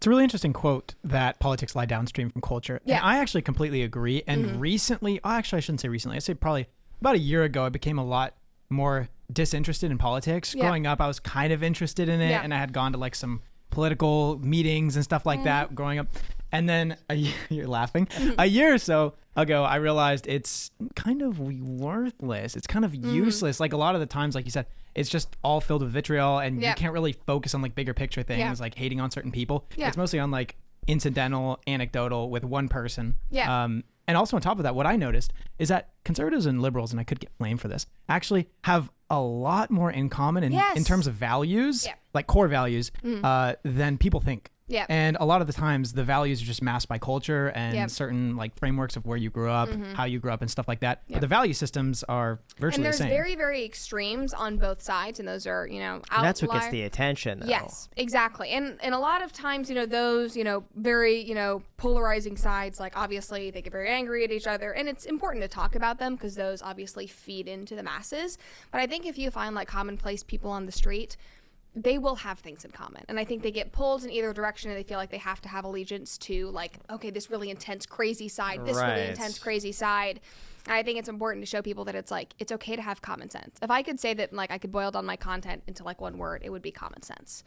It's a really interesting quote that politics lie downstream from culture. Yeah. And I actually completely agree. And recently, actually I shouldn't say recently, I say probably about a year ago, I became a lot more disinterested in politics. Yeah. Growing up, I was kind of interested in it, and I had gone to like some political meetings and stuff like that growing up. And then you're laughing. A year or so ago, I realized it's kind of worthless. It's kind of useless. Like a lot of the times, like you said, it's just all filled with vitriol, and you can't really focus on like bigger picture things, like hating on certain people. It's mostly on like incidental, anecdotal with one person. And also on top of that, what I noticed is that conservatives and liberals, and I could get blamed for this, actually have a lot more in common in terms of values, like core values, than people think. And a lot of the times the values are just masked by culture and certain like frameworks of where you grew up, how you grew up and stuff like that. But the value systems are virtually the same. And there's very, very extremes on both sides, and those are, that's what gets the attention, though. Yes, exactly. And a lot of times, those, very, polarizing sides, like obviously they get very angry at each other, and it's important to talk about them because those obviously feed into the masses. But I think if you find like commonplace people on the street, they will have things in common. And I think they get pulled in either direction, and they feel like they have to have allegiance to like, okay, this really intense, crazy side, this really intense, crazy side. And I think it's important to show people that it's like, it's okay to have common sense. If I could say that like I could boil down my content into like one word, it would be common sense.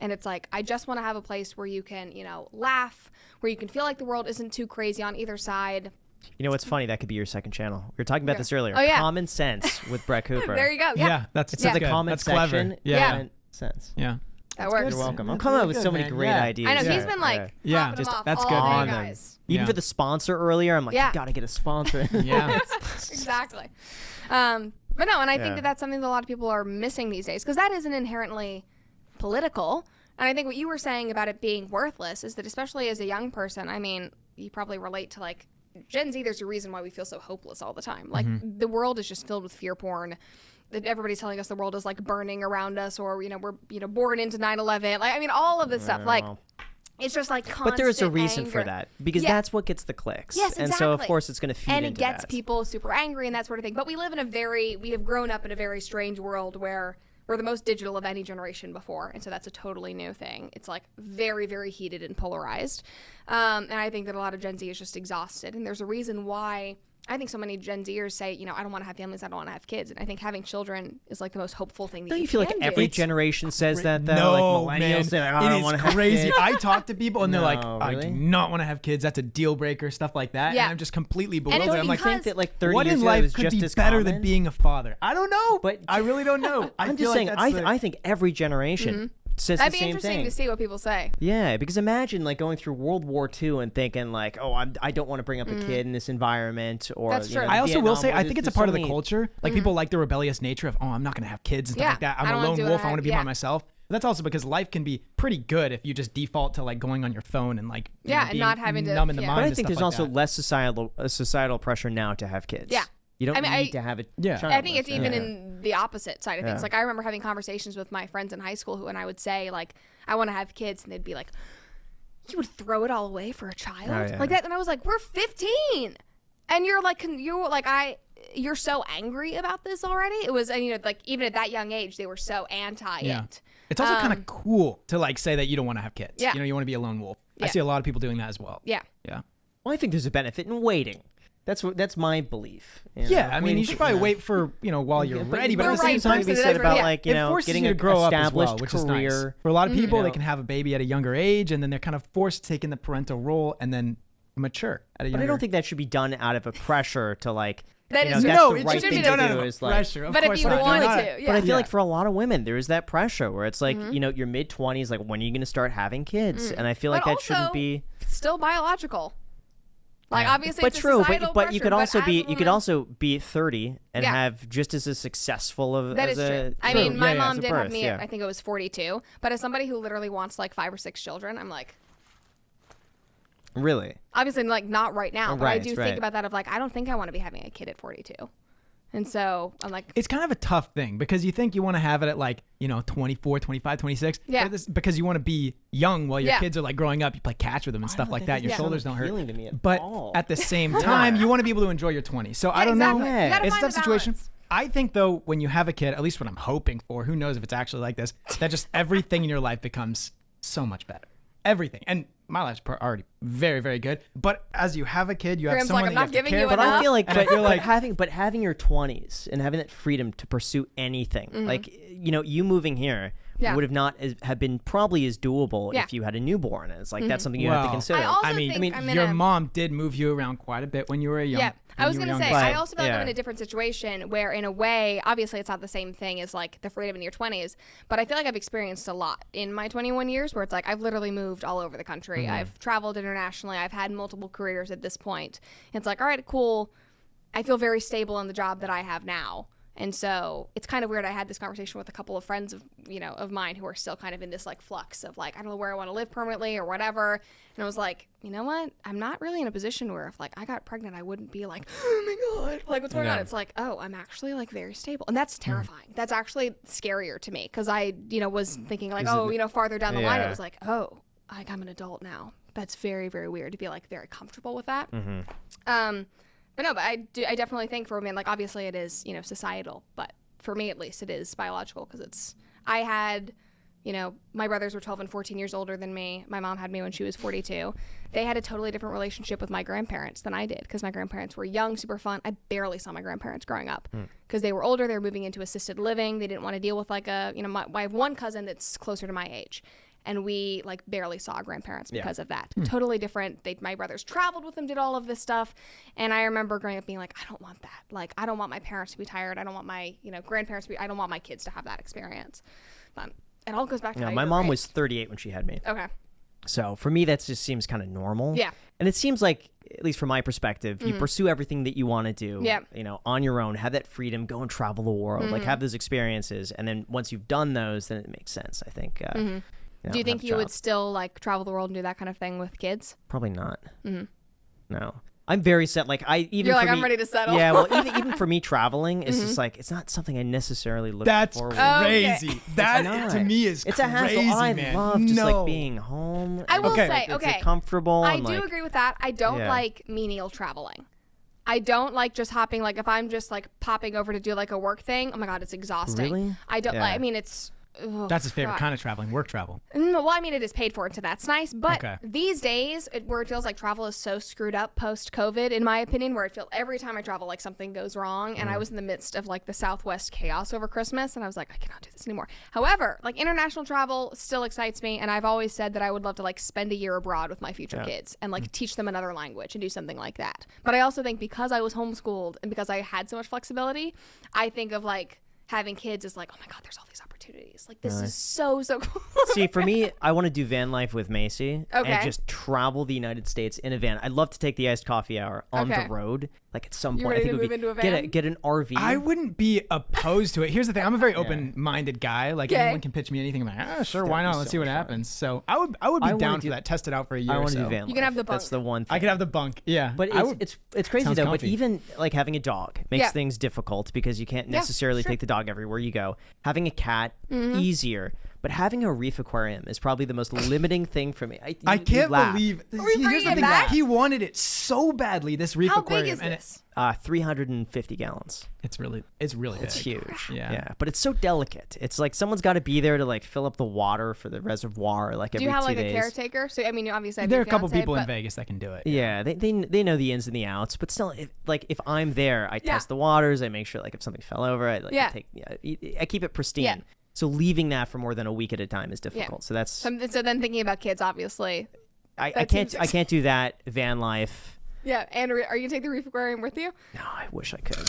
And it's like, I just want to have a place where you can, laugh, where you can feel like the world isn't too crazy on either side. You know what's funny? That could be your second channel. We were talking about this earlier. Oh, yeah. Common Sense with Brett Cooper. There you go. That's it's the comment section. Clever. Common sense. That works. You're welcome. I'm coming up with so many great ideas. I know he's been like, just off that's all good. day, On guys. Even for the sponsor earlier, I'm like, you gotta get a sponsor. Exactly. But no, and I think that that's something that a lot of people are missing these days, because that isn't inherently political. And I think what you were saying about it being worthless is that, especially as a young person, I mean, you probably relate to like Gen Z. There's a reason why we feel so hopeless all the time. Like the world is just filled with fear porn. That everybody's telling us the world is like burning around us, or we're born into 9/11. Like, I mean, all of this stuff. Like, it's just like constant. But there is a reason anger for that, because that's what gets the clicks. Yes, exactly. And so of course it's going to feed and into it gets that. people super angry and that sort of thing. But we have grown up in a very strange world where we're the most digital of any generation before, and so that's a totally new thing. It's like very, very heated and polarized, and I think that a lot of Gen Z is just exhausted. And there's a reason why I think so many Gen Zers say, I don't want to have families, I don't want to have kids. And I think having children is like the most hopeful thing that Don't you you feel can like do. every generation says that, though? No, like millennials man, say, I don't want to have crazy. kids. I talk to people and they're like, I really? do not want to have kids. That's a deal breaker, stuff like that. Yeah. And I'm just completely And bewildered. it's I'm like, think that like 30 what years in ago life was could just be as better common? than being a father? I don't know, But I really don't know. I'm feel just saying, like I think every generation says That'd the be same interesting thing. to see what people say. Yeah, because imagine like going through World War II and thinking like, I don't want to bring up a kid in this environment. Or That's true. I also Vietnam will say, War. I think it's a There's part so of the many- culture. Like people like the rebellious nature of, I'm not going to have kids and stuff like that. I'm I a don't wanna lone do wolf. what I want to be yeah. by myself. But that's also because life can be pretty good if you just default to like going on your phone and like and being not having to numb in the mind. But I and think stuff there's like also that. less societal pressure now to have kids. Yeah. You don't I mean, need to have a child. I think it's even Yeah. in the opposite side of things. Yeah. Like I remember having conversations with my friends in high school when I would say like, I want to have kids, and they'd be like, you would throw it all away for a child? Oh, yeah. Like that. And I was like, we're 15. And you're so angry about this already. It was, and like even at that young age, they were so anti it. It's also kind of cool to like say that you don't want to have kids. Yeah. You want to be a lone wolf. I Yeah. see a lot of people doing that as well. Yeah. Yeah. Well, I think there's a benefit in waiting. That's my belief. Yeah, I mean, you should probably wait for, while you're ready, but We're at the same right time, person, we it said is, about yeah. like, it forces getting you to an grow up as established well, which is nice. career. For a lot of people, You they know. can have a baby at a younger age, and then they're kind of forced to take in the parental role and then mature at a younger But I don't think that should be done out of a pressure to like. That you know, is that's no, the it right should thing be done to out do of is like. pressure. Of But if course you not. wanted Not- to, yeah. But I feel Yeah. like for a lot of women, there is that pressure where it's like, your mid 20s, like when are you going to start having kids? And I feel like But that shouldn't also, be. It's still biological. Like obviously, But it's a true, societal but you pressure, could also as be a you could woman- also be 30 and Yeah. have just as a successful of That as is a true. I true. mean, my yeah, mom as a did have birth, me yeah. at, I think it was 42. But as somebody who literally wants like 5 or 6 children, I'm like, Really? obviously like not right now, but I Right, do right. think about that of like, I don't think I want to be having a kid at 42. And so I'm like, It's kind of a tough thing because you think you want to have it at like, 24, 25, 26. Yeah. But it's because you want to be young while your Yeah. kids are like growing up. You play catch with them and stuff like that. Your doesn't shoulders sound don't hurt. appealing to me at But all. at the same time, you want to be able to enjoy your 20s. So I don't exactly. know. You gotta It's a find tough the situation. balance. I think though, when you have a kid, at least what I'm hoping for, who knows if it's actually like this, that just everything in your life becomes so much better. everything. And my life's already very, very good. But as you have a kid, you have Graham's someone like, that I'm you not have to giving care you about. But I enough. feel like, And I feel like having your 20s and having that freedom to pursue anything, like, you know, you moving here Yeah. would have not have been probably as doable Yeah. if you had a newborn. And it's like, that's something you have to Well, consider. I also I mean, think I'm in your a- mom did move you around quite a bit when you were young. Yeah, I was going gonna to say. I also feel like I'm yeah. in a different situation where, in a way, obviously it's not the same thing as like the freedom in your 20s, but I feel like I've experienced a lot in my 21 years, where it's like I've literally moved all over the country. I've traveled internationally. I've had multiple careers at this point. It's like, all right, cool. I feel very stable in the job that I have now. And so it's kind of weird. I had this conversation with a couple of friends of mine who are still kind of in this like flux of like, I don't know where I want to live permanently or whatever. And I was like, you know what? I'm not really in a position where if like I got pregnant, I wouldn't be like, oh my God, like what's going on? It's like, oh, I'm actually like very stable. And that's terrifying. That's actually scarier to me because I, was thinking like, farther down the line, it was like, oh, like I'm an adult now. That's very, very weird to be like very comfortable with that. But no, but I definitely think for women, like obviously it is, societal, but for me at least it is biological because I had, my brothers were 12 and 14 years older than me. My mom had me when she was 42. They had a totally different relationship with my grandparents than I did because my grandparents were young, super fun. I barely saw my grandparents growing up because they were older. They were moving into assisted living. They didn't want to deal with like I have one cousin that's closer to my age. And we like barely saw grandparents because of that. Totally different. My brothers traveled with them, did all of this stuff. And I remember growing up being like, I don't want that. Like, I don't want my parents to be tired. I don't want my, grandparents to be, I don't want my kids to have that experience. But it all goes back to how my you were mom raised. was 38 when she had me. Okay. So for me, that just seems kind of normal. Yeah. And it seems like, at least from my perspective, you pursue everything that you want to do, Yeah. On your own, have that freedom, go and travel the world, like have those experiences. And then once you've done those, then it makes sense, I think. Do you think you would still like travel the world and do that kind of thing with kids? Probably not. No. I'm very set. Like You're like, I'm ready to settle. Yeah, well, even for me, traveling is just like it's not something I necessarily look That's forward to. crazy. Okay. That not. to me is It's crazy, a hassle. I man. love just no. like being home. I will Okay. say, It's okay, comfortable. I and, do like, agree with that. I don't Yeah. like menial traveling. I don't like just hopping, like if I'm just like popping over to do like a work thing, oh my God, it's exhausting. Really? I don't, Yeah. I mean, it's, ugh, That's his favorite God. kind of traveling, work travel. Well, I mean, it is paid for, so that's nice. But Okay. these days, where it feels like travel is so screwed up post-COVID, in my opinion, where it feels every time I travel, like something goes wrong. And I was in the midst of like the Southwest chaos over Christmas, and I was like, I cannot do this anymore. However, like international travel still excites me, and I've always said that I would love to like spend a year abroad with my future kids and like teach them another language and do something like that. But I also think because I was homeschooled and because I had so much flexibility, I think of like having kids is like, oh my God, there's all these opportunities. Like this is so cool. See, for me, I want to do van life with Macy Okay. and just travel the United States in a van. I'd love to take the iced coffee hour on Okay. the road. Like at some You point, ready I think to it would move be into a van? get an RV. I wouldn't be opposed to it. Here's the thing: I'm a very open-minded guy. Like Okay. anyone can pitch me anything. I'm like, sure, why not? be Let's so see what much fun. happens. So I would be I wanna down do- for that. Test it out for a year. I or want to so. do van life. You can have the That's bunk. the one thing. I could have the bunk. Yeah, But I would- it's crazy Sounds though. But comfy. even like having a dog makes Yeah. things difficult because you can't necessarily sure. take the dog everywhere you go. Having a cat easier, but having a reef aquarium is probably the most limiting thing for me. I you can't laugh. believe. we Here's bringing the it thing: back? he wanted it so badly. This reef How aquarium, big is and this? 350 gallons. it's really It's big. huge. Yeah. But it's so delicate. It's like someone's got to be there to like fill up the water for the reservoir like Do every you have 2 like days. a caretaker? So I mean, obviously, I have There are your a couple fiance, people in but- Vegas that can do it. Yeah, they know the ins and the outs, but still, if I'm there, I Yeah. test the waters. I make sure like if something fell over, I Yeah. I keep it pristine. Yeah. So leaving that for more than a week at a time is difficult. So that's So then thinking about kids, obviously. I that can't seems I can't do that van life. Yeah, and are you gonna take the reef aquarium with you? No, I wish I could.